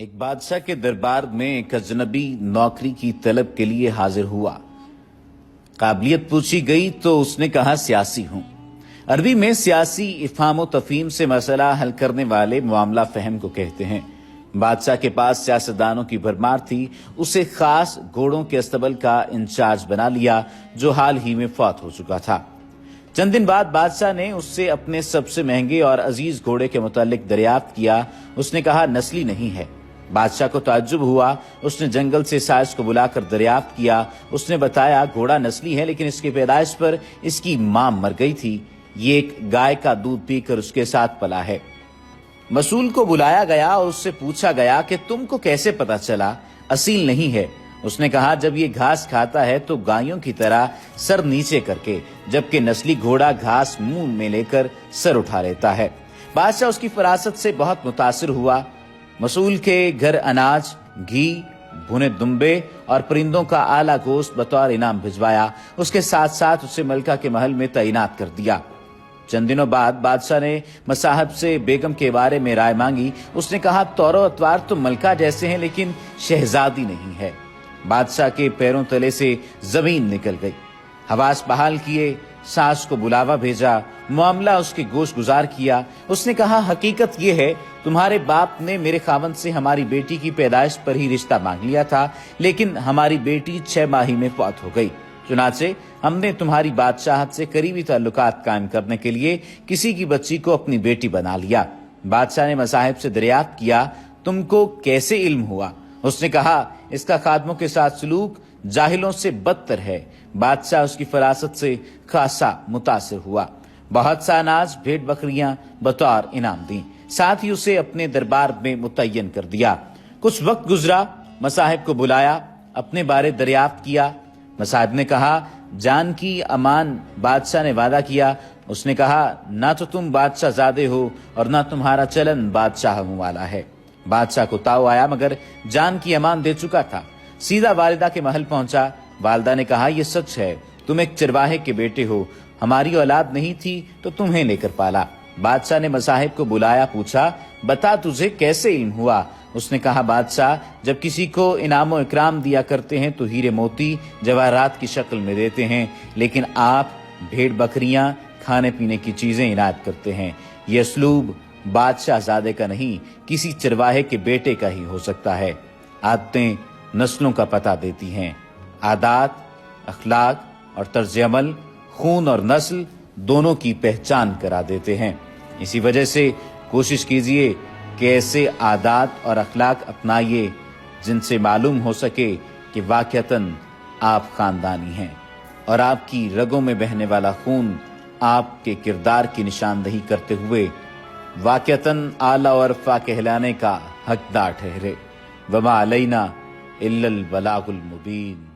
ایک بادشاہ کے دربار میں ایک اجنبی نوکری کی طلب کے لیے حاضر ہوا۔ قابلیت پوچھی گئی تو اس نے کہا سیاسی ہوں۔ عربی میں سیاسی افہام و تفہیم سے مسئلہ حل کرنے والے معاملہ فہم کو کہتے ہیں۔ بادشاہ کے پاس سیاستدانوں کی بھرمار تھی، اسے خاص گھوڑوں کے استبل کا انچارج بنا لیا جو حال ہی میں فوت ہو چکا تھا۔ چند دن بعد بادشاہ نے اس سے اپنے سب سے مہنگے اور عزیز گھوڑے کے متعلق دریافت کیا۔ اس نے کہا نسلی نہیں ہے۔ بادشاہ کو تعجب ہوا۔ اس نے جنگل سے سائز کو بلا کر دریافت کیا۔ اس نے بتایا گھوڑا نسلی ہے لیکن اس کی پیدائش پر اس کی ماں مر گئی تھی۔ یہ ایک گائے کا دودھ پی کر اس کے ساتھ پلا ہے۔ مسئول کو بلایا گیا اور اس سے پوچھا گیا کہ تم کو کیسے پتا چلا اصیل نہیں ہے؟ اس نے کہا جب یہ گھاس کھاتا ہے تو گایوں کی طرح سر نیچے کر کے، جبکہ نسلی گھوڑا گھاس منہ میں لے کر سر اٹھا لیتا ہے۔ بادشاہ اس کی فراست سے بہت متاثر ہوا۔ مسئول کے گھر اناج، گھی، بھنے دمبے اور پرندوں کا اعلیٰ گوشت بطور انعام بھجوایا۔ اس کے ساتھ ساتھ اسے ملکہ کے محل میں تعینات کر دیا۔ چند دنوں بعد بادشاہ نے مصاحب سے بیگم کے بارے میں رائے مانگی۔ اس نے کہا طور و اطوار تو ملکہ جیسے ہیں لیکن شہزادی نہیں ہے۔ بادشاہ کے پیروں تلے سے زمین نکل گئی۔ حواس بحال کیے، ساس کو بلاوا بھیجا، معاملہ اس کے گوش گزار کیا۔ اس نے کہا حقیقت یہ ہے تمہارے باپ نے میرے خاوند سے ہماری بیٹی کی پیدائش پر ہی رشتہ مانگ لیا تھا، لیکن ہماری بیٹی 6 ماہ میں فوت ہو گئی۔ چنانچہ ہم نے تمہاری بادشاہت سے قریبی تعلقات قائم کرنے کے لیے کسی کی بچی کو اپنی بیٹی بنا لیا۔ بادشاہ نے مصاحب سے دریافت کیا تم کو کیسے علم ہوا؟ اس نے کہا اس کا خادموں کے ساتھ سلوک جاہلوں سے بدتر ہے۔ بادشاہ اس کی فراست سے خاصا متاثر ہوا۔ بہت سا اناج، بھیڑ بکریاں بطور انعام دیں، ساتھ ہی اسے اپنے دربار میں متعین کر دیا۔ کچھ وقت گزرا، مصاحب کو بلایا، اپنے بارے دریافت کیا۔ مصاحب نے کہا جان کی امان بادشاہ نے وعدہ کیا۔ اس نے کہا نہ تو تم بادشاہ زادے ہو اور نہ تمہارا چلن بادشاہ والا ہے۔ بادشاہ کو تاؤ آیا مگر جان کی امان دے چکا تھا۔ سیدھا والدہ کے محل پہنچا۔ والدہ نے کہا یہ سچ ہے، تم ایک چرواہے کے بیٹے ہو، ہماری اولاد نہیں تھی تو تمہیں لے کر پالا۔ بادشاہ نے مصاحب کو بلایا، پوچھا بتا تجھے کیسے علم ہوا؟ اس نے کہا بادشاہ جب کسی کو انعام و اکرام دیا کرتے ہیں تو ہیرے موتی جواہرات کی شکل میں دیتے ہیں، لیکن آپ بھیڑ بکریاں، کھانے پینے کی چیزیں عنایت کرتے ہیں۔ یہ اسلوب بادشاہ زادے کا نہیں، کسی چرواہے کے بیٹے کا ہی ہو سکتا ہے۔ عادتیں نسلوں کا پتہ دیتی ہیں۔ عادات، اخلاق اور طرز عمل خون اور نسل دونوں کی پہچان کرا دیتے ہیں۔ اسی وجہ سے کوشش کیجئے کہ ایسے عادات اور اخلاق اپنائیے جن سے معلوم ہو سکے کہ واقعتاً آپ خاندانی ہیں اور آپ کی رگوں میں بہنے والا خون آپ کے کردار کی نشاندہی کرتے ہوئے واقعتاً اعلیٰ و عرفہ کہلانے کا حقدار ٹھہرے۔ وما علینا الا البلاغ المبین۔